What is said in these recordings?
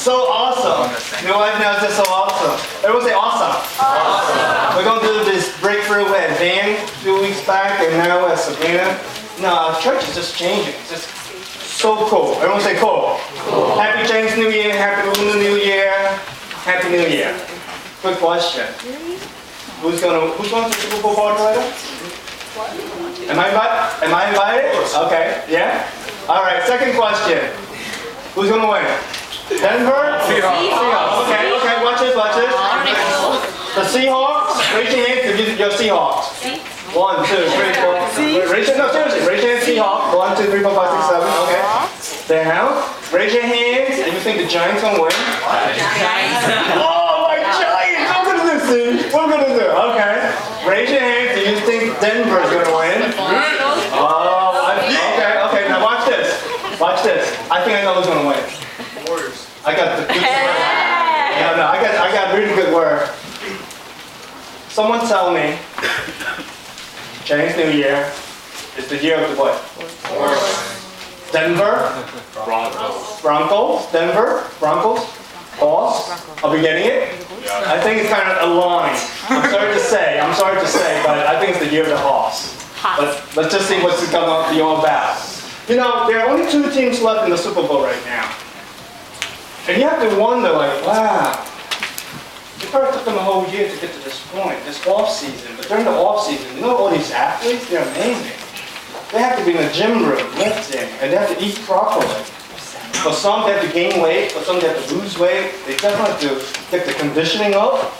So awesome. Your wife knows it's so awesome. Everyone say awesome. Awesome. We're going to do this breakthrough with Dan 2 weeks back and now with Sabrina. No, our church is just changing. It's just so cool. Everyone say cool. Cool. Happy Chinese New Year. Happy Lunar New Year. Happy New Year. Quick question. Who's going to the Super Bowl party later? Am I invited? Okay. Yeah? All right. Second question. Who's going to win? Denver? Seahawks. Okay. Watch this. The Seahawks. Raise your hand if you're Seahawks. 1, 2, 3, 4. Raise your hand, Seahawks. 1, 2, 3, 4, 5, 6, 7. Okay. Down. Raise your hands and you think the Giants gonna win? Oh, my Giants! What am gonna do, Steve? What am I gonna do? Okay. Raise your hands and you think Denver's gonna win? Oh, okay. Now watch this. I think I know who's gonna win. Warriors. I got the good word. No, I got a really good word. Someone tell me Chinese New Year is the year of the what? Denver? Broncos? Denver? Broncos? Horse? Are we getting it? Yeah. I think it's kind of aligned. I'm sorry to say, but I think it's the year of the horse. Let's just see what's going to be all about. You know, there are only 2 teams left in the Super Bowl right now. And you have to wonder, like, wow, it probably took them a whole year to get to this point, this off-season. But during the off-season, you know all these athletes, they're amazing. They have to be in the gym room, lifting, and they have to eat properly. For some, they have to gain weight. For some, they have to lose weight. They definitely have to get the conditioning up.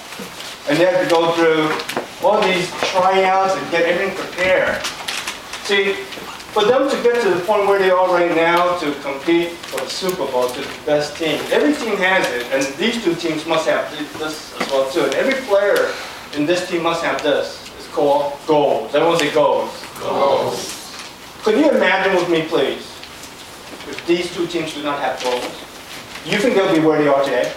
And they have to go through all these tryouts and get everything prepared. See, for them to get to the point where they are right now to compete for the Super Bowl, to the best team, every team has it, and these 2 teams must have this as well too. And every player in this team must have this. It's called goals. Everyone say goals. Goals. Could you imagine with me, please, if these 2 teams do not have goals? You think they'll be where they are today?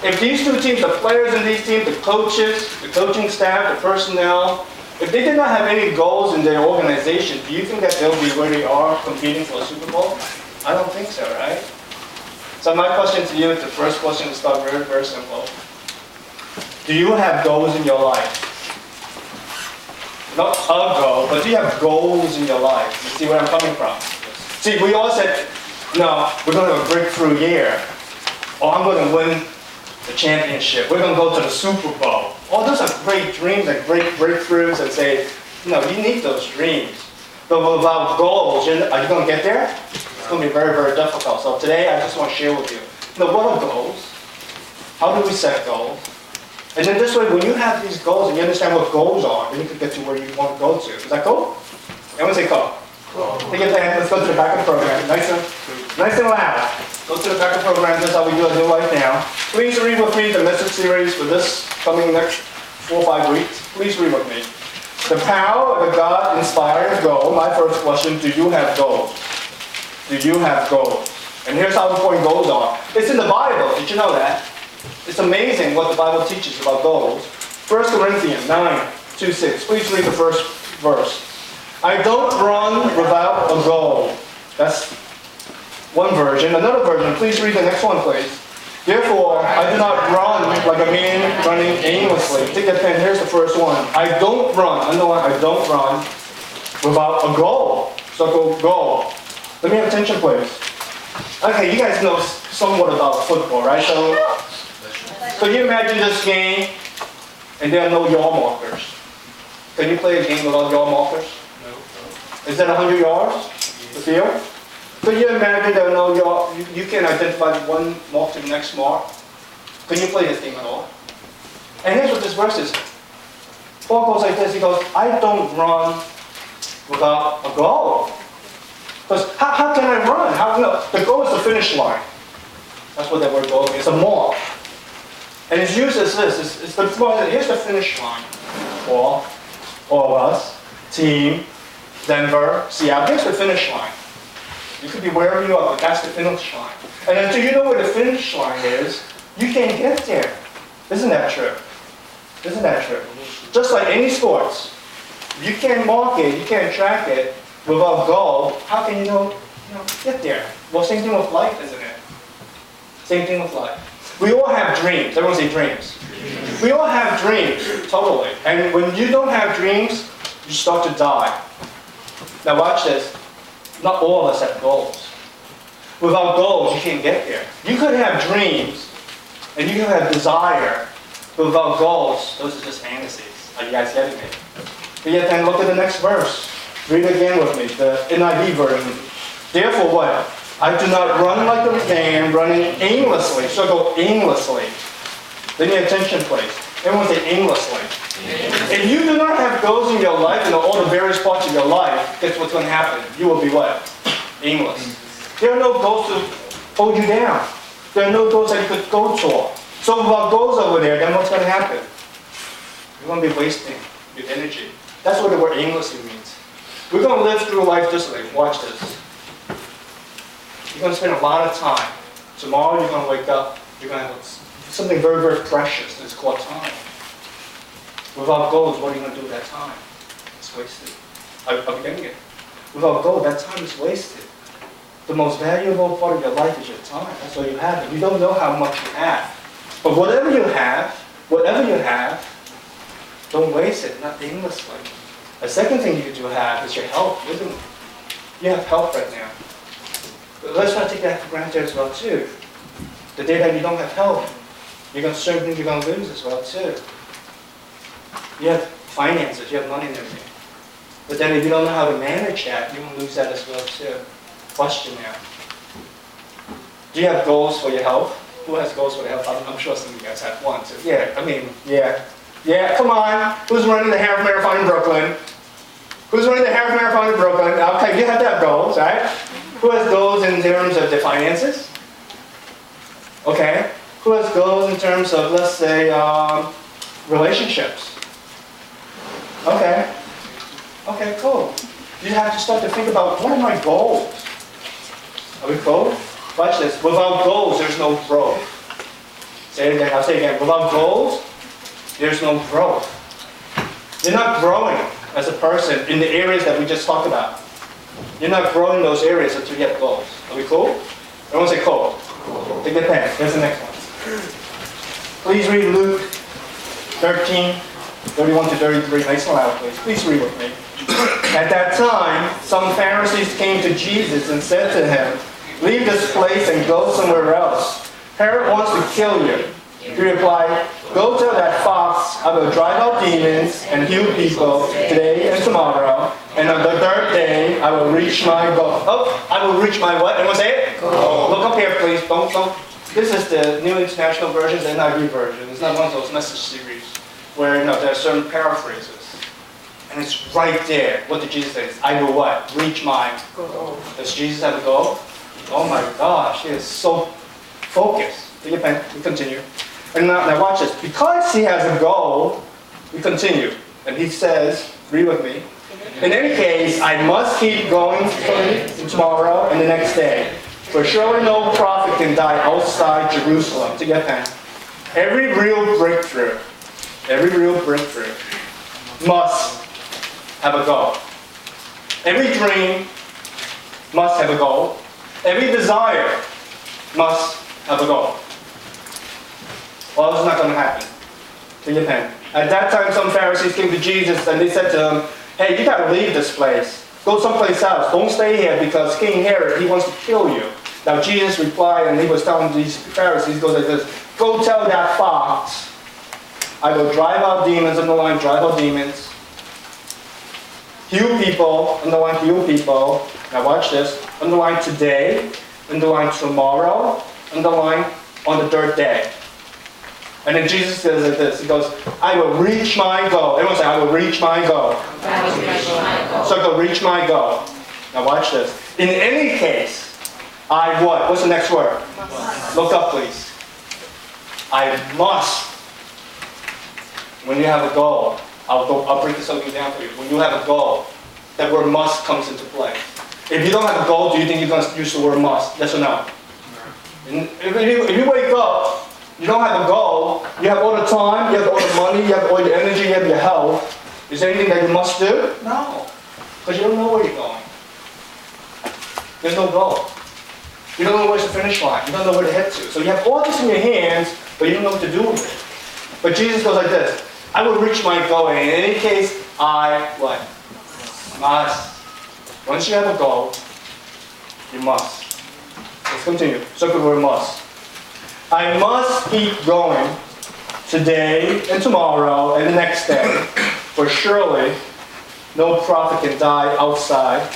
If these 2 teams, the players in these teams, the coaches, the coaching staff, the personnel, if they did not have any goals in their organization, do you think that they'll be where they are competing for a Super Bowl? I don't think so, right? So my question to you is the first question to start very, very simple. Do you have goals in your life? Not a goal, but do you have goals in your life? You see where I'm coming from? See, we all said, no, we're going to have a breakthrough year. Or I'm going to win the championship. We're going to go to the Super Bowl. All those are great dreams and great breakthroughs and say, no, you need those dreams. But without goals, are you going to get there? It's going to be very, very difficult. So today, I just want to share with you. What are goals? How do we set goals? And then this way, when you have these goals and you understand what goals are, then you can get to where you want to go to. Is that cool? Everyone say cool. Cool. Take your hand. Let's go to the back of the program. Nice and loud. Go to the back of the program. This is how we do it right now. Please read with me the message series for this coming next 4 or 5 weeks. Please read with me. The power of the God-inspired goal. My first question, do you have goals? Do you have goals? And here's how important goals are. It's in the Bible. Did you know that? It's amazing what the Bible teaches about goals. 1 Corinthians 9:2-6. Please read the first verse. I don't run without a goal. That's one version. Another version, please read the next one, please. Therefore, I do not run like a man running aimlessly. Take that pen. Here's the first one. I don't run. Underline, I don't run without a goal. Circle goal. Let me have attention, please. Okay, you guys know somewhat about football, right? So you imagine this game, and there are no yard markers. Can you play a game without yard markers? No. Is that 100 yards? The field? Could you imagine there are no yard? You can identify one mark to the next mark. Can you play this game at all? And here's what this verse is. Paul goes like this. He goes, I don't run without a goal. Because how can I run? The goal is the finish line. That's what that word goal is. It's a mark. And it's used as this. Here's the finish line for all of us. Team, Denver, Seattle. Here's the finish line. You could be wherever you are, but that's the finish line. And until you know where the finish line is, you can't get there. Isn't that true? Isn't that true? Just like any sports, you can't mark it, you can't track it without goal. How can you get there? Well, same thing with life, isn't it? Same thing with life. We all have dreams. Everyone say dreams. We all have dreams, totally. And when you don't have dreams, you start to die. Now watch this. Not all of us have goals. Without goals, you can't get there. You could have dreams, and you can have desire, but without goals, those are just fantasies. Are you guys getting me? But yet then look at the next verse. Read it again with me, the NIV version. Therefore what? I do not run like a man running aimlessly. So go aimlessly. Then your attention, please. Everyone say aimlessly. If you do not have goals in your life, in all the various parts of your life, guess what's going to happen? You will be what? Aimless. There are no goals to hold you down. There are no goals that you could go toward. So without goals over there, then what's going to happen? You're going to be wasting your energy. That's what the word aimlessly means. We're going to live through life this way. Watch this. You're going to spend a lot of time. Tomorrow you're going to wake up. You're going to have something very, very precious. It's called time. Without goals, what are you going to do with that time? It's wasted. I'm getting it. Without goals, that time is wasted. The most valuable part of your life is your time. That's all you have. And you don't know how much you have. But whatever you have, don't waste it, not aimlessly. The second thing you do have is your health, isn't it? You have health right now. But let's not take that for granted as well, too. The day that you don't have health, you're going to certain things you're going to lose as well, too. You have finances, you have money and everything. But then if you don't know how to manage that, you're going to lose that as well, too. Question now. Do you have goals for your health? Who has goals for their health? I'm sure some of you guys have one, too. Yeah, come on. Who's running the half marathon in Brooklyn? Who's running the half marathon in Brooklyn? Okay, you have to have goals, right? Who has goals in terms of their finances? Okay. Who has goals in terms of, let's say, relationships? Okay. Okay, cool. You have to start to think about, what are my goals? Are we cool? Watch this. Without goals, there's no growth. Say it again. I'll say it again. Without goals, there's no growth. You're not growing as a person in the areas that we just talked about. You're not growing in those areas until you have goals. Are we cool? Everyone say cool. Take the pen. Here's the next one. Please read Luke 13, 31 to 33. Nice and loud, please. Please read with me. At that time, some Pharisees came to Jesus and said to him, "Leave this place and go somewhere else. Herod wants to kill you." He replied, "Go tell that fox, I will drive out demons and heal people today and tomorrow, and on the third day I will reach my goal." Oh, I will reach my what? Everyone say it? Goal. Look up here, please. Don't. This is the New International Version, the NIV version. It's not one of those message series where there are certain paraphrases. And it's right there. What did Jesus say? I will what? Reach my goal. Does Jesus have a goal? Oh my gosh, he is so focused. Take your pen. We continue. And now watch this. Because he has a goal, we continue. And he says, read with me. In any case, I must keep going tomorrow and the next day. For surely no prophet can die outside Jerusalem. Take your pen. Every real breakthrough must have a goal. Every dream must have a goal. Every desire must have a goal. Well, it's not going to happen. Take your pen. At that time, some Pharisees came to Jesus and they said to him, "Hey, you got to leave this place. Go someplace else. Don't stay here because King Herod, he wants to kill you." Now Jesus replied, and he was telling these Pharisees, he goes like this, "Go tell that fox, I will drive out demons," underline drive out demons, "heal people," underline heal people. Now watch this, underline today, underline tomorrow, underline on the third day. And then Jesus says like this, he goes, "I will reach my goal." Everyone say, "I will reach my goal." I will reach my goal. So I will reach my goal. Now watch this. In any case, I what? What's the next word? Must. Look up, please. I must. When you have a goal, I'll break this something down for you. When you have a goal, that word must comes into play. If you don't have a goal, do you think you're going to use the word must? Yes or no? And if you wake up, you don't have a goal, you have all the time, you have all the money, you have all your energy, you have your health. Is there anything that you must do? No. Because you don't know where you're going. There's no goal. You don't know where's the finish line. You don't know where to head to. So you have all this in your hands, but you don't know what to do with it. But Jesus goes like this. I will reach my goal, and in any case, I what? Must. Once you have a goal, you must. Let's continue. Circle the word must. I must keep going today and tomorrow and the next day, for surely no prophet can die outside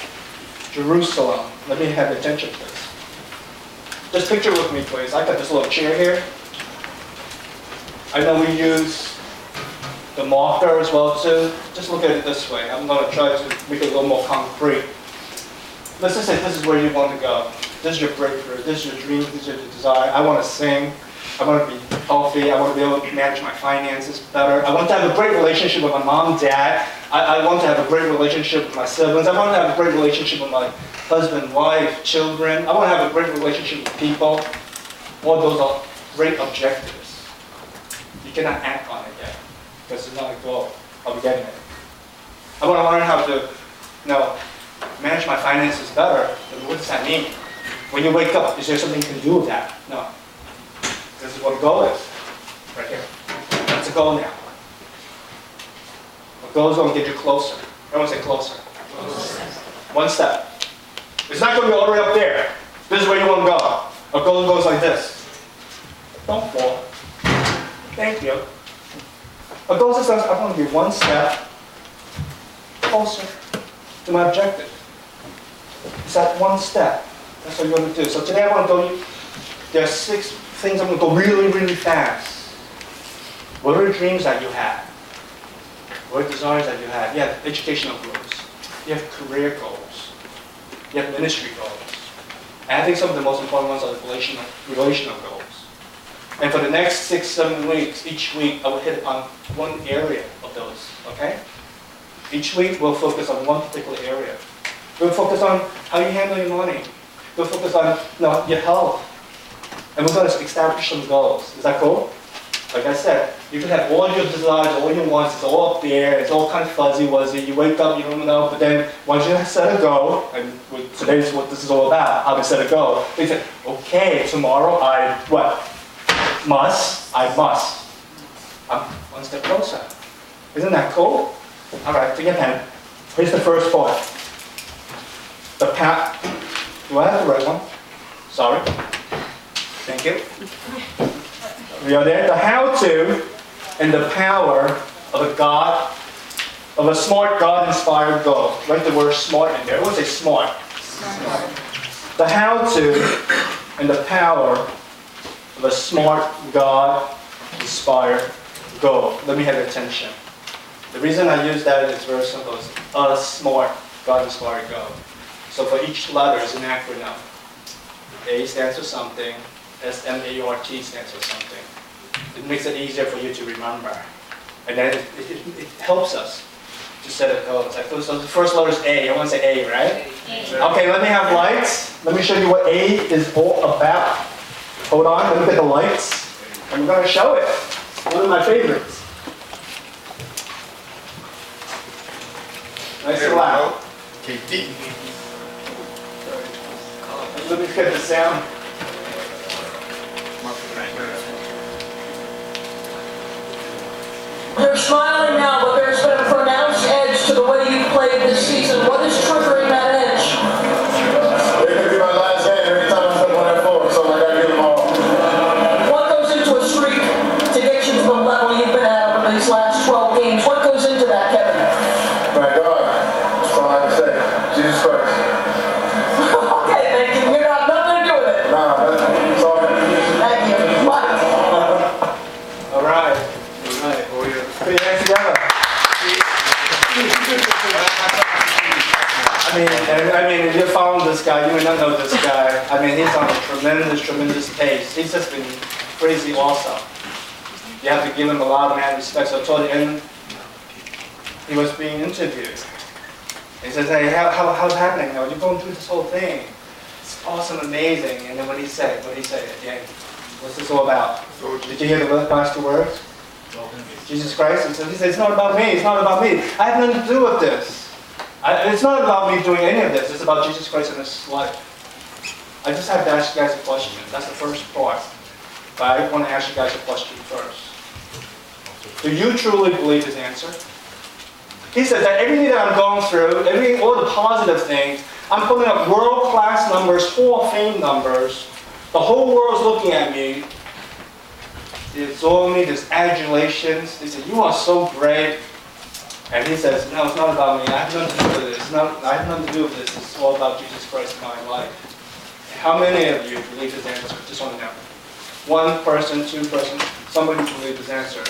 Jerusalem. Let me have attention, please. Just picture with me, please. I got this little chair here. I know we use the marker as well too. Just look at it this way. I'm going to try to make it a little more concrete. Let's just say this is where you want to go. This is your breakthrough. This is your dream. This is your desire. I want to sing. I want to be healthy. I want to be able to manage my finances better. I want to have a great relationship with my mom and dad. I want to have a great relationship with my siblings. I want to have a great relationship with my husband, wife, children. I want to have a great relationship with people. All those are great objectives. You cannot act on it yet because it's not a goal of getting it. I want to learn how to, manage my finances better. What does that mean? When you wake up, is there something you can do with that? No. This is what a goal is. Right here. That's a goal now. A goal is going to get you closer. Everyone say closer. Closer. One step. It's not going to be all the way up there. This is where you want to go. A goal goes like this. Don't fall. Thank you. A goal says I want to be one step closer to my objective. It's that one step. That's what you're going to do. So today I want to go, there are 6 things I'm going to go really, really fast. What are the dreams that you have? What are the desires that you have? You have educational goals. You have career goals. You have ministry goals. And I think some of the most important ones are the relational goals. And for the next 6, 7 weeks, each week I will hit on one area of those, okay? Each week we'll focus on one particular area. We'll focus on how you handle your money. We'll focus on your health. And we're going to establish some goals. Is that cool? Like I said, you can have all your desires, all your wants, it's all up there, it's all kind of fuzzy-wuzzy. You wake up, you don't know, but then once you set a goal, and today's what this is all about, how to set a goal. You say, okay, tomorrow I must. I'm one step closer. Isn't that cool? All right, take your pen. Here's the first part. The path. Do I have the right one? Sorry. Thank you. We are there. The how-to and the power of a smart God-inspired goal. Write the word smart in there. I would say smart. The how-to and the power of a smart God-inspired goal. Let me have your attention. The reason I use that is very simple. It's a smart God-inspired goal. So for each letter is an acronym. A stands for something. S-M-A-R-T stands for something. It makes it easier for you to remember. And then it helps us to set a goal. So the first letter is A. I want to say A, right? A. Okay, let me have lights. Let me show you what A is all about. Hold on, let me get the lights. I'm going to show it. One of my favorites. Nice and loud. KT. Let me get the sound. You're smiling now, but there's been a pronounced edge to the way you played this season. What is triggering that edge? It could be my last game every time I flip on that fork, so I gotta get them all. What goes into a streak to get you to the level you've been at over these last 12 games? What goes into that, Kevin? My God, that's all I can say. Jesus Christ. Okay, thank you. You're not nothing to do with it. Nah, that's all I can do. Thank you. Mike. All right. Oh, yeah. Put your hands together. I mean, if you found this guy, you may not know this guy. I mean, he's on a tremendous pace. He's just been crazy awesome. You have to give him a lot of mad respect. So toward the end, he was being interviewed. He says, hey, how's it happening now? You're going through this whole thing. It's awesome, amazing. And then what did he say? At the end? What's this all about? Did you hear the last 2 words? Jesus Christ. He said, it's not about me. It's not about me. I have nothing to do with this. It's not about me doing any of this. It's about Jesus Christ and His life. I just have to ask you guys a question. That's the first part. But I want to ask you guys a question first. Do you truly believe his answer? He says that everything that I'm going through, all the positive things, I'm putting up world-class numbers, Hall of Fame numbers. The whole world's looking at me. It's all me, there's adulations. They say, you are so great. And he says, no, it's not about me. I have nothing to do with this. I have nothing to do with this. It's all about Jesus Christ in my life. How many of you believe his answer? Just want to know. One person, two person, somebody believe his answer.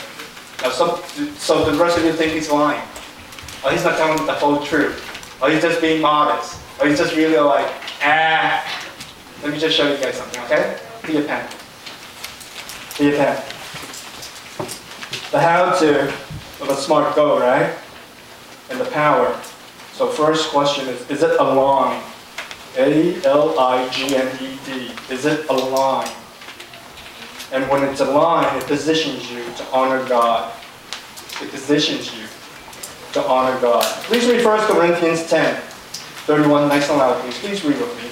Now, so the rest of you think he's lying. Or he's not telling the whole truth. Or he's just being modest. Or he's just really like, Let me just show you guys something, okay? Get your pen. Get your pen. The how-to of a smart goal, right? And the power. So first question is it aligned? A-L-I-G-N-E-D. Is it aligned? And when it's aligned, it positions you to honor God. It positions you to honor God. Please read 1 Corinthians 10:31, nice and loud, please. Please read with me.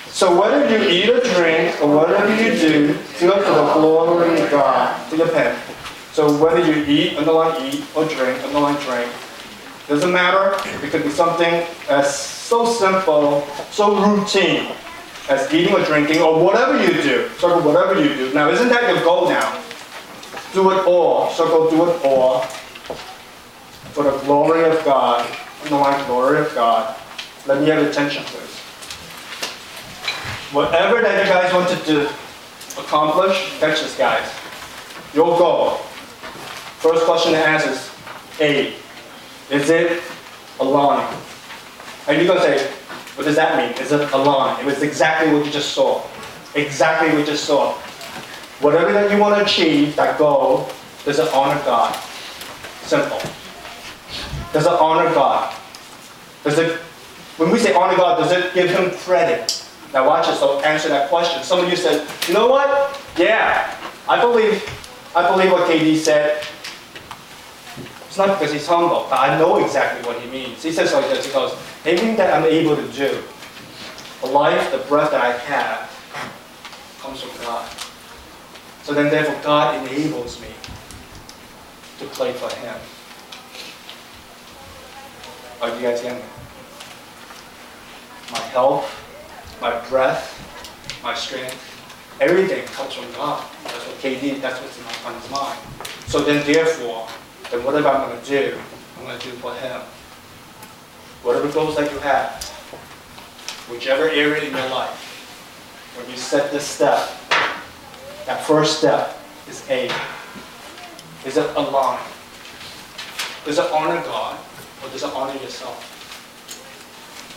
So whether you eat or drink, or whatever you do, do it for the glory of God. Take a pen. So whether you eat, underline eat, or drink, underline drink, doesn't matter. It could be something as so simple, so routine, as eating or drinking, or whatever you do. Circle whatever you do. Now, isn't that your goal now? Do it all. Circle do it all. For the glory of God. Underline glory of God. Let me have attention, please. Whatever that you guys want to do, accomplish, catch this, guys. Your goal. First question to ask is A. Is it aligned? And you're going to say, what does that mean? Is it aligned? It was exactly what you just saw. Exactly what you just saw. Whatever that you want to achieve, that goal, does it honor God? Simple. Does it honor God? When we say honor God, does it give him credit? Now watch this, so answer that question. Some of you said, you know what? Yeah, I believe what KD said. It's not because he's humble, but I know exactly what he means. He says like this, he goes, everything that I'm able to do, the life, the breath that I have, comes from God. So then therefore God enables me to play for him. Are you guys getting it? My health, my breath, my strength, everything comes from God. That's what KD, that's what's on his mind. So then therefore, then whatever I'm going to do, I'm going to do for him. Whatever goals that you have, whichever area in your life, when you set this step, that first step is A. Is it aligned? Does it honor God, or does it honor yourself?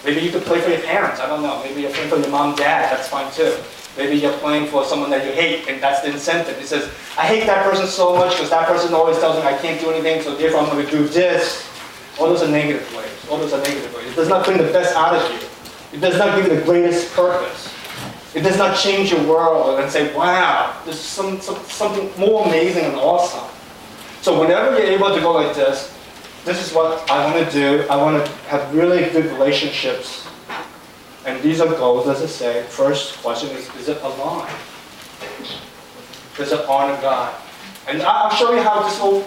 Maybe you could play for your parents, I don't know. Maybe you're playing for your mom, dad, that's fine too. Maybe you're playing for someone that you hate, and that's the incentive. It says, I hate that person so much because that person always tells me I can't do anything, so therefore I'm going to do this. All those are negative ways. All those are negative ways. It does not bring the best out of you. It does not give you the greatest purpose. It does not change your world and say, wow, there's something more amazing and awesome. So whenever you're able to go like this is what I want to do. I want to have really good relationships. And these are goals, as I say. First question is it aligned? Does it honor God? And I'll show you how this whole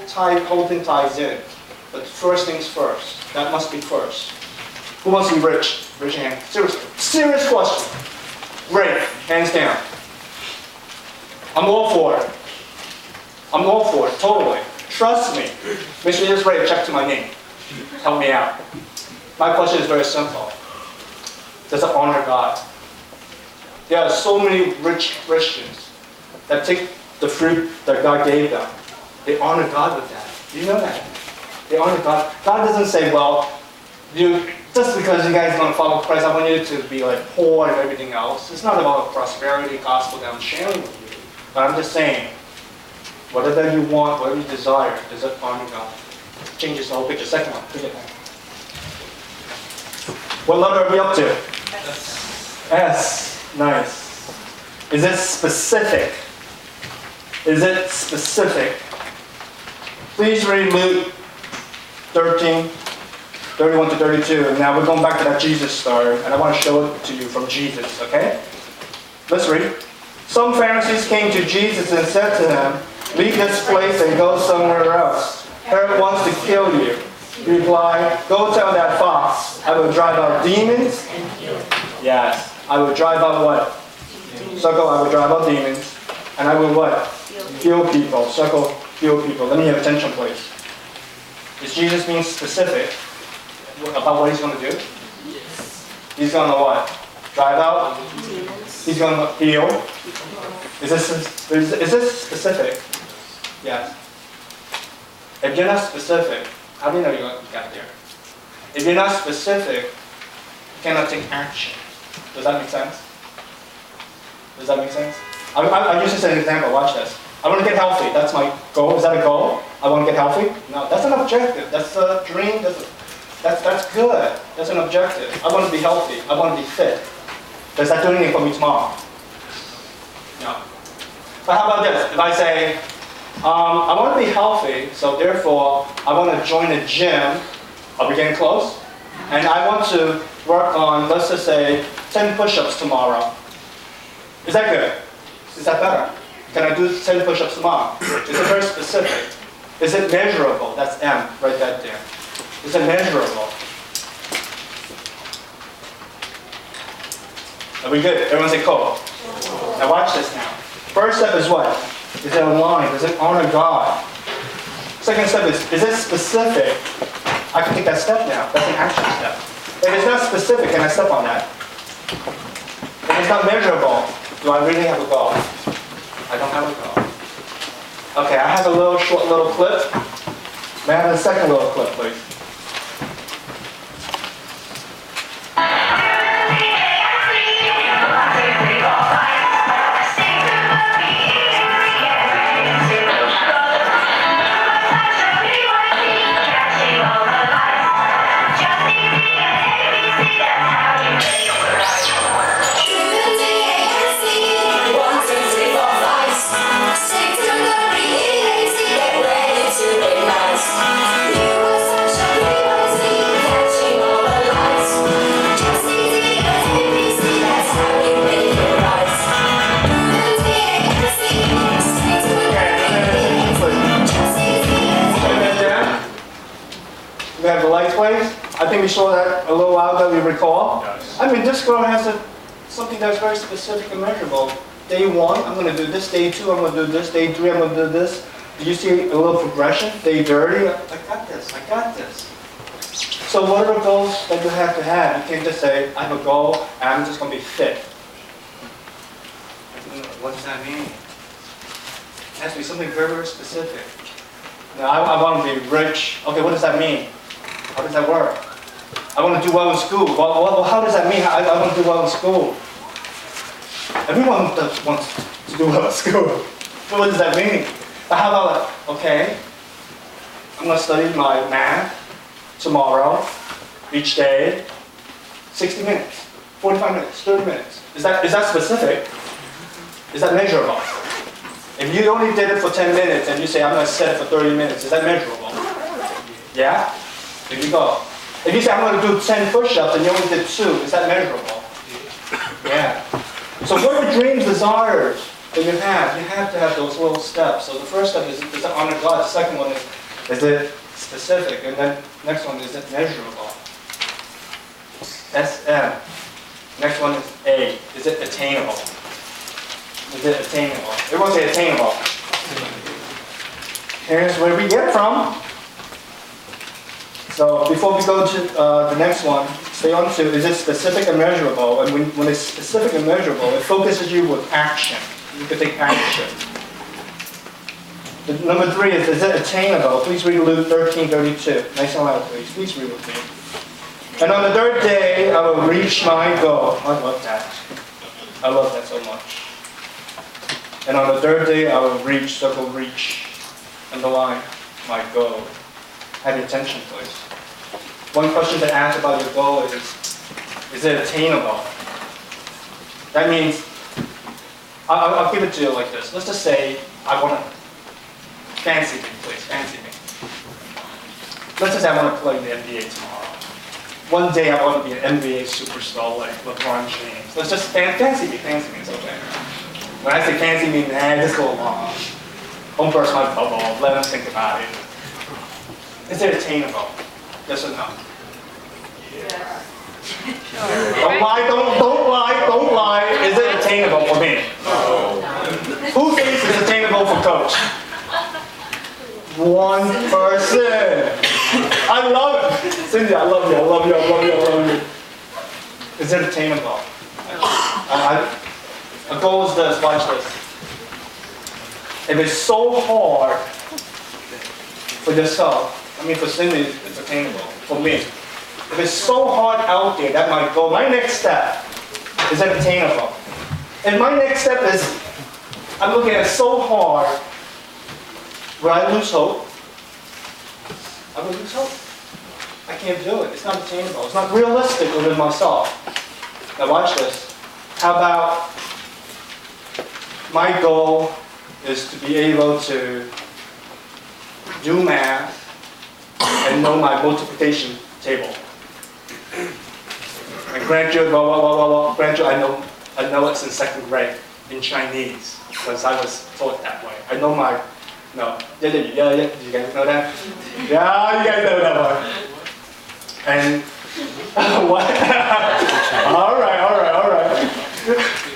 thing ties in. But first things first. That must be first. Who wants to be rich? Raise your hand. Seriously. Serious question. Great. Hands down. I'm all for it. I'm all for it. Totally. Trust me. Make sure you just write a check to my name. Help me out. My question is very simple. Does it honor God? There are so many rich Christians that take the fruit that God gave them. They honor God with that. Do you know that? They honor God. God doesn't say, well, just because you guys are going to follow Christ, I want you to be like poor and everything else. It's not about a prosperity gospel that I'm sharing with you. But I'm just saying, whatever you want, whatever you desire, does it honor God? Changes the whole picture. Second one. Pick it up. What letter are we up to? S. Nice. Is it specific? Is it specific? Please read Luke 13:31 to 32. And now we're going back to that Jesus story, and I want to show it to you from Jesus, okay? Let's read. Some Pharisees came to Jesus and said to him, "Leave this place and go somewhere else. Herod wants to kill you." He replied, "Go tell that fox, I will drive out demons." Yes, I will drive out what? Circle, I will drive out demons. And I will what? Heal people. Circle, heal people. Let me have attention, please. Is Jesus being specific about what he's going to do? He's going to what? Drive out? He's going to heal? Is this specific? Yes. If you're not specific, how do you know you got there? If you're not specific, you cannot take action. Does that make sense? Does that make sense? I'll use this as an example. Watch this. I want to get healthy. That's my goal. Is that a goal? I want to get healthy? No, that's an objective. That's a dream. That's good. That's an objective. I want to be healthy. I want to be fit. Does that do anything for me tomorrow? No. But how about this? If I say, I want to be healthy, so therefore I want to join a gym. Are we getting close? And I want to work on, let's just say, 10 push-ups tomorrow. Is that good? Is that better? Can I do 10 push-ups tomorrow? Is it very specific? Is it measurable? That's M, right that there. Is it measurable? Are we good? Everyone say cool. Now watch this now. First step is what? Is it aligned? Does it honor God? Second step is it specific? I can take that step now. That's an action step. If it's not specific, can I step on that? If it's not measurable, do I really have a goal? I don't have a goal. Okay, I have a short little clip. May I have the second little clip, please? I think we saw that a little while ago, we recall. Yes. I mean, this girl has something that's very specific and measurable. Day 1, I'm going to do this. Day 2, I'm going to do this. Day 3, I'm going to do this. Do you see a little progression? Day 30, I got this. I got this. So what are the goals that you have to have? You can't just say, I have a goal, and I'm just going to be fit. What does that mean? It has to be something very, very specific. Now, I want to be rich. Okay, what does that mean? How does that work? I want to do well in school. Well, how does that mean? I want to do well in school. Everyone wants to do well in school. But what does that mean? But how about, okay, I'm going to study my math tomorrow, each day, 60 minutes, 45 minutes, 30 minutes. Is that specific? Is that measurable? If you only did it for 10 minutes and you say, I'm going to set it for 30 minutes, is that measurable? Yeah? There you go. If you say, I'm going to do 10 push-ups and you only did 2, is that measurable? Yeah. So what are dreams, desires that you have? You have to have those little steps. So the first step is to honor God. The second one is it specific? And then next one, is it measurable? SM. Next one is A. Is it attainable? Is it attainable? Everyone say attainable. Here's where we get from. So before we go to the next one, stay on to, is it specific and measurable? And when it's specific and measurable, it focuses you with action. You can take action. Number 3 is it attainable? Please read Luke 13:32. Nice and loud, please. Please read with me. And on the 3rd day, I will reach my goal. I love that. I love that so much. And on the 3rd day, I will reach, circle reach, underline my goal. Have your attention, please. One question to ask about your goal is it attainable? That means, I'll give it to you like this. Let's just say I want to, fancy me, please, fancy me. Let's just say I want to play the NBA tomorrow. one day I want to be an NBA superstar like LeBron James. Let's just fancy me, it's okay. When I say fancy me, just go along. Don't burst my bubble, let them think about it. Is it attainable? Yes or no? Yes. Don't lie. Is it attainable for me? No. Who thinks it's attainable for Coach? One person. I love it. Cindy, I love you. Is it attainable? A goal is this, watch this. If it's so hard for yourself, for Cindy, it's attainable. For me, if it's so hard out there, that my goal, my next step, is it attainable? And my next step is, I'm looking at it so hard, will I lose hope? I will lose hope. I can't do it. It's not attainable. It's not realistic within myself. Now watch this. How about my goal is to be able to do math and know my multiplication table. And grandchildren, grandchildren, I know it's in second grade in Chinese because I was taught that way. I know my, did you guys know that? Yeah, you guys know that one. And what? All right.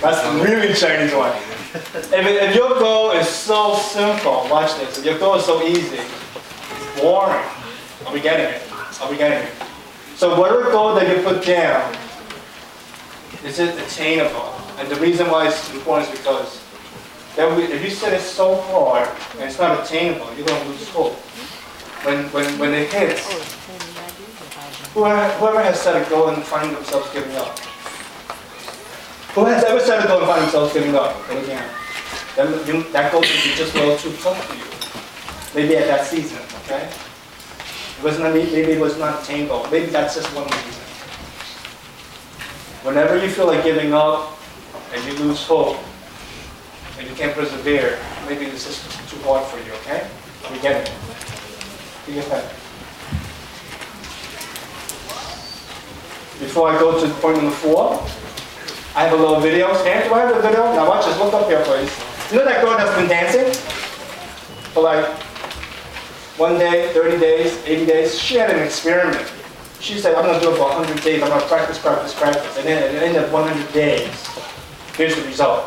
That's the really Chinese one. If your goal is so simple, watch this. If your goal is so easy, boring. Are we getting it? So whatever goal that you put down, is it attainable? And the reason why it's important is because if you set it so hard and it's not attainable, you're going to lose hope. When it hits, whoever has set a goal and find themselves giving up? Who has ever set a goal and find themselves giving up? And again, that goal could be just a little too tough for you. Maybe at that season, okay? Maybe it was not attainable. Maybe that's just one reason. Whenever you feel like giving up and you lose hope and you can't persevere, maybe this is too hard for you, okay? We get it. Do your thing. Before I go to point number 4, I have a little video. Stan, do I have a video? Now watch this. Look up here, please. You know that girl that's been dancing for like 1 day, 30 days, 80 days? She had an experiment. She said, I'm going to do it for 100 days. I'm going to practice. And then at the end of 100 days, here's the result.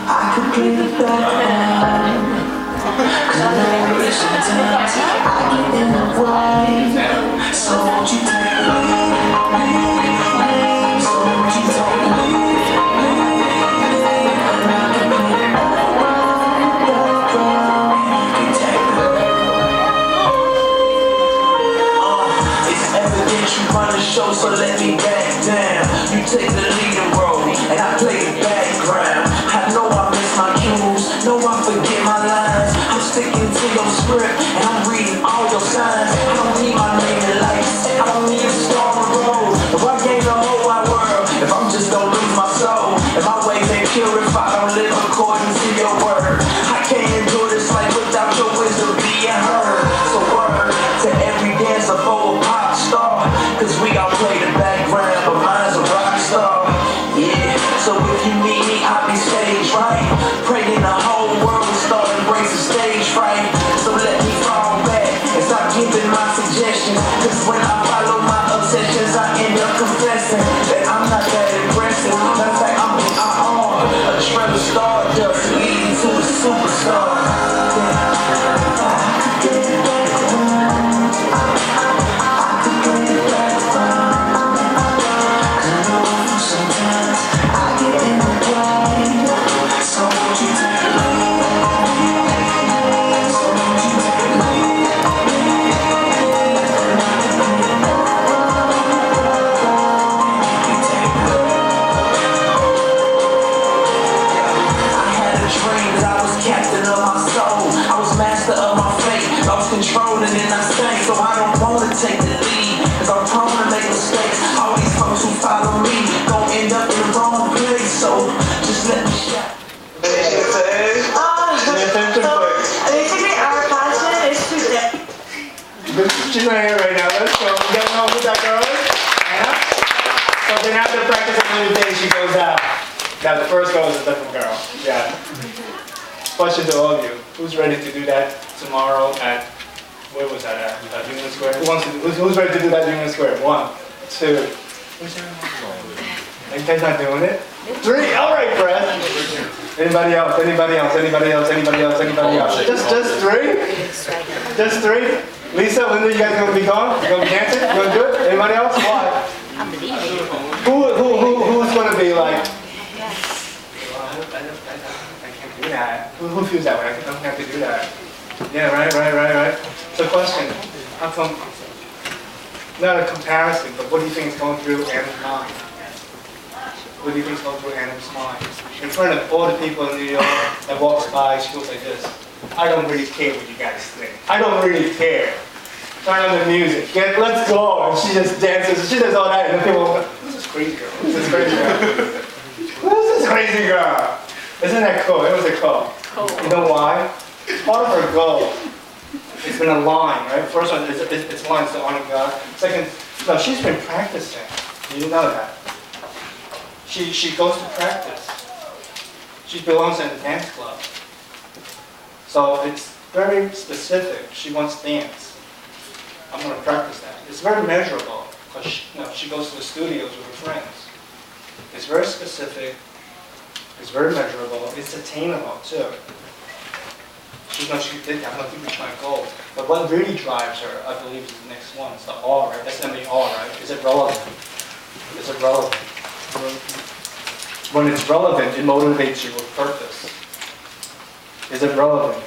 I could play the background, 'cause I know sometimes I get in the way. So won't you take me? So won't you take me? And I can play the background, you can take me. It's evident you run the show, so let me back down. You take the leading role, and I play the background. I know I miss my cues, know I forget my lines. I'm sticking to your script, and I'm reading all your signs. I don't need my name in lights, I don't need a star on the road. If I gain the whole wide world, if I'm just gonna lose my soul, if my ways ain't pure, if I don't live according to your word, I can't endure this life without your wisdom being heard. So word to every dancer for a pop star, 'cause we all play the background, but mine's a rock star. Yeah, so if you need me, I'll be stage right. Praying the whole world will start embracing stage fright. So let me fall back and stop giving my suggestions, 'cause when I follow my obsessions, I end up confessing that I'm not that impressive. Matter of fact, I'm a trail of stardust leading to a superstar. So then after practice another day, she goes out. Now the first girl is a different girl. Yeah. Question to all of you. Who's ready to do that tomorrow at, where was that at? Union Square? Who's ready to do that Union Square? 1, 2. You guys not doing it? 3, all right, Brad. Anybody else? Anybody else? Anybody else? Anybody else? Anybody else? Just 3? Just 3? Lisa, Linda, you guys gonna be gone? You gonna be dancing? You gonna do it? Anybody else? Why? Who's gonna be like, I can't do that. Who feels that way? I don't have to do that. Yeah, right. So question, how come, not a comparison, but what do you think is going through Anna's mind? What do you think is going through Anna's mind? In front of all the people in New York that walks by, she goes like this. I don't really care what you guys think. I don't really care. Turn on the music. Let's go. And she just dances. She does all that. And the people go, who's this crazy girl? Who's this crazy girl? Who's this crazy girl? Isn't that cool? It was a cool. You know why? Part of her goal. It's been a line, right? First one, it's lines to honor God. Second, no, she's been practicing. You know that. She goes to practice. She belongs in a dance club. So it's very specific. She wants dance. I'm going to practice that. It's very measurable because she goes to the studios with her friends. It's very specific. It's very measurable. It's attainable too. She's not, I'm going to reach my goal. But what really drives her, I believe, is the next one. It's the R, right? SMAR, right? Is it relevant? Is it relevant? When it's relevant, it motivates you with purpose. Is it relevant?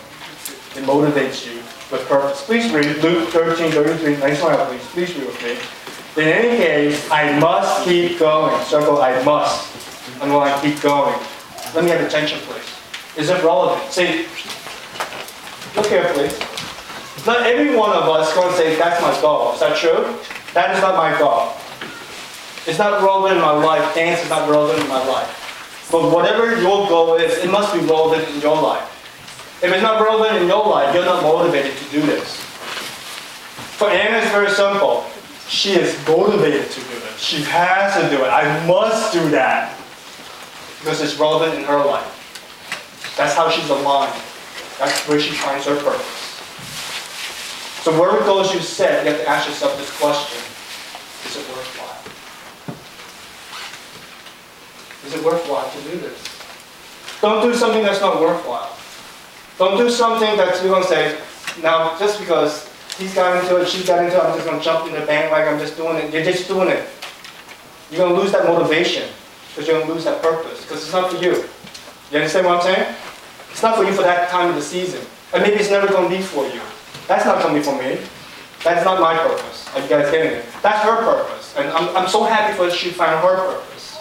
It motivates you with purpose. Please read Luke 13:33. Nice smile, please. Please read with me. In any case, I must keep going. Circle, I must. Underline, keep going. Let me have attention, please. Is it relevant? See, look here, please. Not every one of us is going to say, that's my goal. Is that true? That is not my goal. It's not relevant in my life. Dance is not relevant in my life. But whatever your goal is, it must be relevant in your life. If it's not relevant in your life, you're not motivated to do this. For Anna, it's very simple. She is motivated to do it. She has to do it. I must do that. Because it's relevant in her life. That's how she's aligned. That's where she finds her purpose. So wherever goals you set, you have to ask yourself this question. Is it worthwhile? Is it worthwhile to do this? Don't do something that's not worthwhile. Don't do something that you're going to say, now just because he's got into it, she's got into it, I'm just going to jump in the bandwagon, I'm just doing it. You're just doing it. You're going to lose that motivation because you're going to lose that purpose because it's not for you. You understand what I'm saying? It's not for you for that time of the season. And maybe it's never going to be for you. That's not coming from me. That's not my purpose. Are you guys getting it? That's her purpose. And I'm so happy for she found her purpose.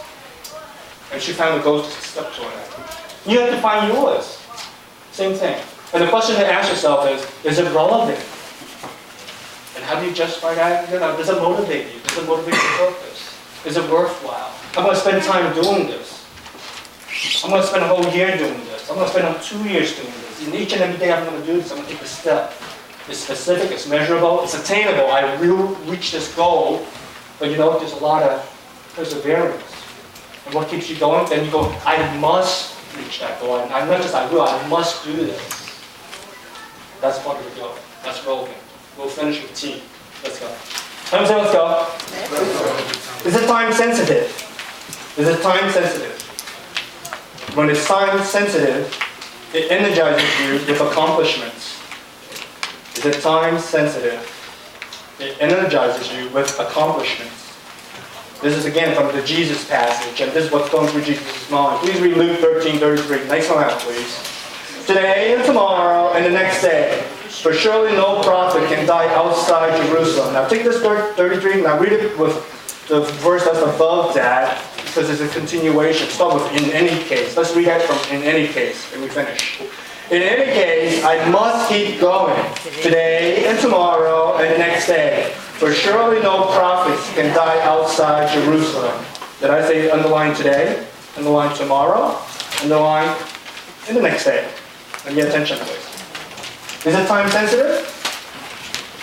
And she found the goals to step toward that. You have to find yours. Same thing. And the question to ask yourself is it relevant? And how do you justify that? Does it motivate you? Does it motivate your purpose? Is it worthwhile? I'm going to spend time doing this. I'm going to spend a whole year doing this. I'm going to spend 2 years doing this. And each and every day I'm going to do this, I'm going to take a step. It's specific, it's measurable, it's attainable. I will reach this goal, but you know, there's a lot of perseverance. And what keeps you going? Then you go, I must reach that goal. And not just I will, I must do this. That's part of the goal. That's relevant. We'll finish with T. Let's go. Let's go. Is it time sensitive? Is it time sensitive? When it's time sensitive, it energizes you with accomplishments. Is it time sensitive? It energizes you with accomplishments. This is again from the Jesus passage, and this is what's going through Jesus' mind. Please read Luke 13:33. Next one out, please. Today and tomorrow and the next day, for surely no prophet can die outside Jerusalem. Now take this 33, now read it with the verse that's above that, because it's a continuation. Start with in any case. Let's read that from in any case, and we finish. In any case, I must keep going, today and tomorrow and the next day. For surely no prophets can die outside Jerusalem. Did I say underline today, underline tomorrow, underline in the next day? And get attention, please. Is it time sensitive?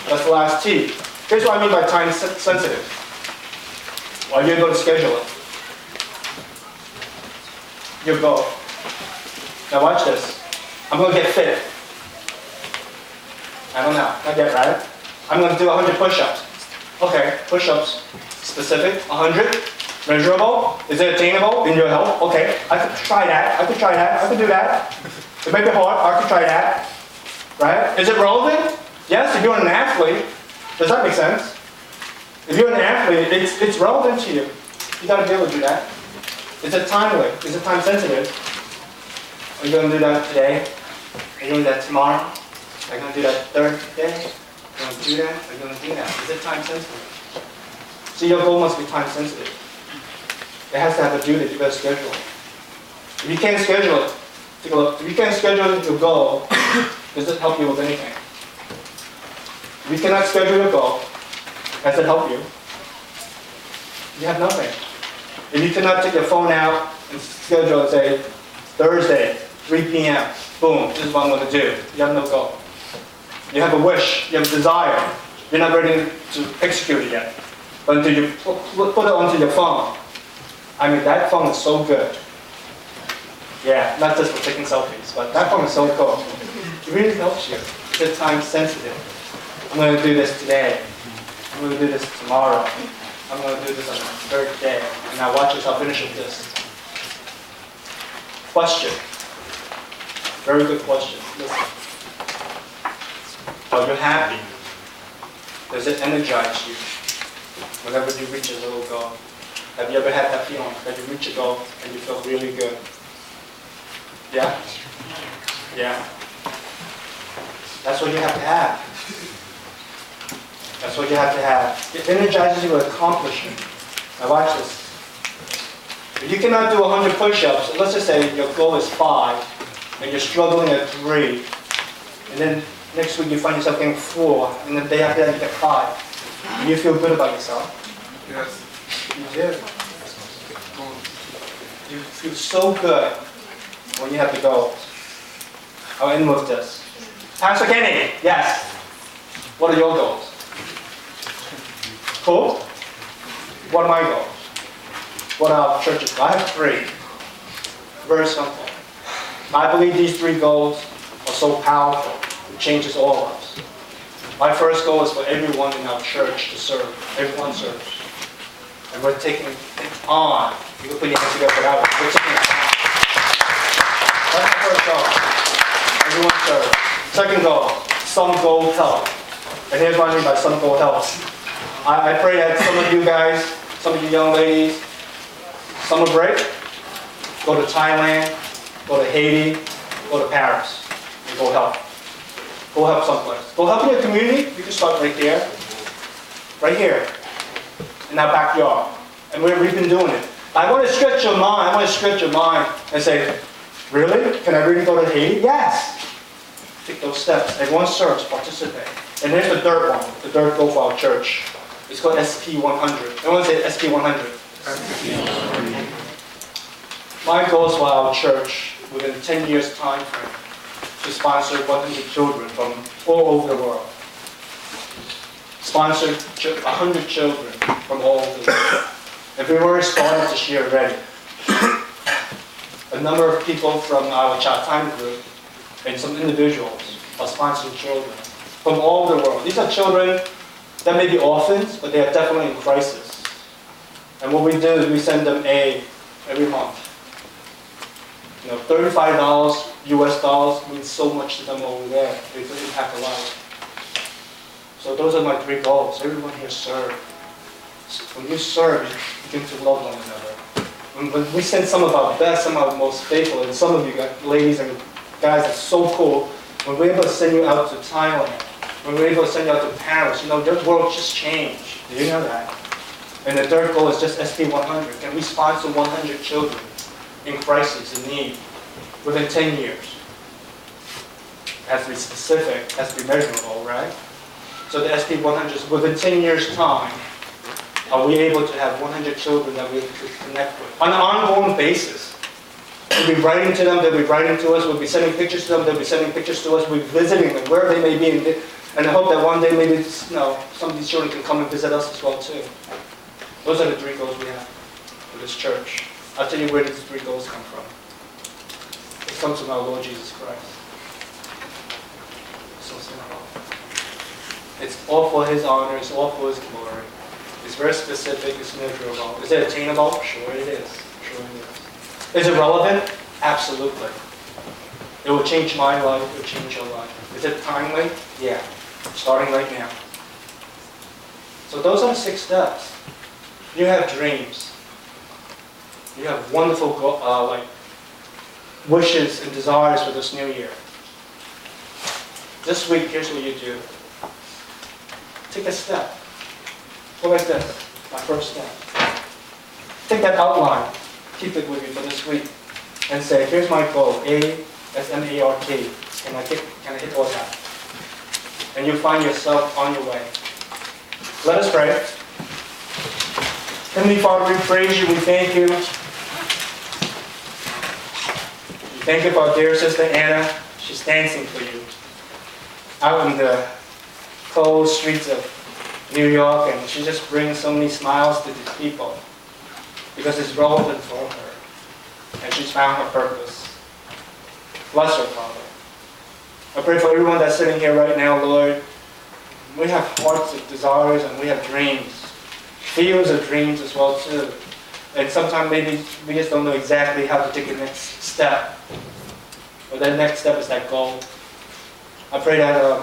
That's the last T. Here's what I mean by time sensitive. Are you able to schedule it? You go. Now watch this. I'm going to get fit. I don't know. Not yet, right? I'm going to do 100 push-ups. Okay, push-ups. Specific, 100. Measurable. Is it attainable in your health? Okay, I could try that. I could try that. I could do that. It may be hard. I could try that. Right? Is it relevant? Yes, if you're an athlete. Does that make sense? If you're an athlete, it's relevant to you. You got to be able to do that. Is it timely? Is it time sensitive? Are you going to do that today? Are you going to do that tomorrow? Are you going to do that third day? Are you going to do that? Are you going to do that? Is it time sensitive? See, your goal must be time sensitive. It has to have a due date. You got to schedule it. If you can't schedule it, take a look. If you can't schedule your goal, does it help you with anything? If you cannot schedule your goal, does it help you? You have nothing. If you cannot take your phone out and schedule and say, Thursday, 3 p.m., boom, this is what I'm going to do. You have no goal. You have a wish, you have a desire. You're not ready to execute it yet. But until you put it onto your phone, I mean, that phone is so good. Yeah, not just for taking selfies, but that phone is so cool. It really helps you. It's time sensitive. I'm going to do this today. I'm going to do this tomorrow. I'm going to do this on the third day. And now watch us, I'll finish with this. Question. Very good question. Listen. Are you happy? Does it energize you whenever you reach a little goal? Have you ever had that feeling that you reach a goal and you feel really good? Yeah? Yeah. That's what you have to have. That's what you have to have. It energizes you with accomplishment. Now watch this. If you cannot do 100 push-ups, let's just say your goal is 5, and you're struggling at 3, and then next week you find yourself getting 4, and the day after that you get 5. Do you feel good about yourself? Yes. You do. You feel so good when you have the goals. I'll end with this. Pastor Kenny, yes. What are your goals? Cool. What are my goals? What are our churches? I have 3. Very simple. I believe these 3 goals are so powerful. It changes all of us. My first goal is for everyone in our church to serve. Everyone serves. And we're taking it on. You can put your hands together for that one. We're taking it on. That's my first goal. Everyone serves. Second goal, some goal help. And here's what I mean by some goal helps. I pray that some of you guys, some of you young ladies, summer break, go to Thailand, go to Haiti, go to Paris, and go help. Go help someplace. Go help in your community. You can start right there. Right here. In our backyard. And we've been doing it. I want to stretch your mind. I want to stretch your mind and say, really? Can I really go to Haiti? Yes. Take those steps. Everyone serves. Participate. And here's the third one. The third goal for our church. It's called SP100. Everyone say SP100. My goal is for our church within 10 years time frame to sponsor 100 children from all over the world. Sponsor 100 children from all over the world. If we already started this year already, a number of people from our child time group and some individuals are sponsoring children from all over the world. These are children that may be orphans, but they are definitely in crisis. And what we do is we send them aid every month. You know, $35 US dollars means so much to them over there. It will impact a lot. So those are my 3 goals. Everyone here serve. When you serve, you begin to love one another. When we send some of our best, some of our most faithful, and some of you ladies and guys are so cool, when we're able to send you out to Thailand, when we're able to send you out to Paris, you know, the world just changed. Do you know that? And the third goal is just SP100. Can we sponsor 100 children in crisis, in need, within 10 years? It has to be specific, it has to be measurable, right? So the SP100 is within 10 years' time, are we able to have 100 children that we could connect with on an ongoing basis? We'll be writing to them, they'll be writing to us, we'll be sending pictures to them, they'll be sending pictures to us, we'll be visiting them, wherever they may be, and I hope that one day maybe, you know, some of these children can come and visit us as well too. Those are the 3 goals we have for this church. I'll tell you where these 3 goals come from. It comes from our Lord Jesus Christ. So simple. It's all for His honor. It's all for His glory. It's very specific. It's measurable. Is it attainable? Sure it is. Sure it is. Is it relevant? Absolutely. It will change my life. It will change your life. Is it timely? Yeah. Starting right now. So those are the 6 steps. You have dreams. You have wonderful wishes and desires for this new year. This week, here's what you do. Take a step. Go like this. My first step. Take that outline. Keep it with you for this week. And say, here's my goal. A-S-M-A-R-K. Can I hit all that? And you find yourself on your way. Let us pray. Heavenly Father, we praise you. We thank you. We thank you for our dear sister Anna. She's dancing for you out in the cold streets of New York, and she just brings so many smiles to these people because it's relevant for her, and she's found her purpose. Bless her, Father. I pray for everyone that's sitting here right now, Lord. We have hearts of desires and we have dreams. Fields of dreams as well too. And sometimes maybe we just don't know exactly how to take the next step. But that next step is that goal. I pray that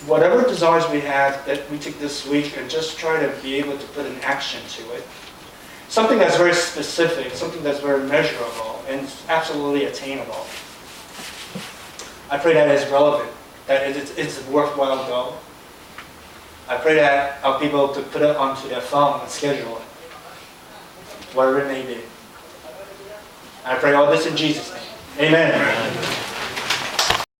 whatever desires we have, that we take this week and just try to be able to put an action to it. Something that's very specific, something that's very measurable and absolutely attainable. I pray that it's relevant, that it's a worthwhile goal. I pray that our people to put it onto their phone and schedule it, whatever it may be. I pray all this in Jesus' name. Amen.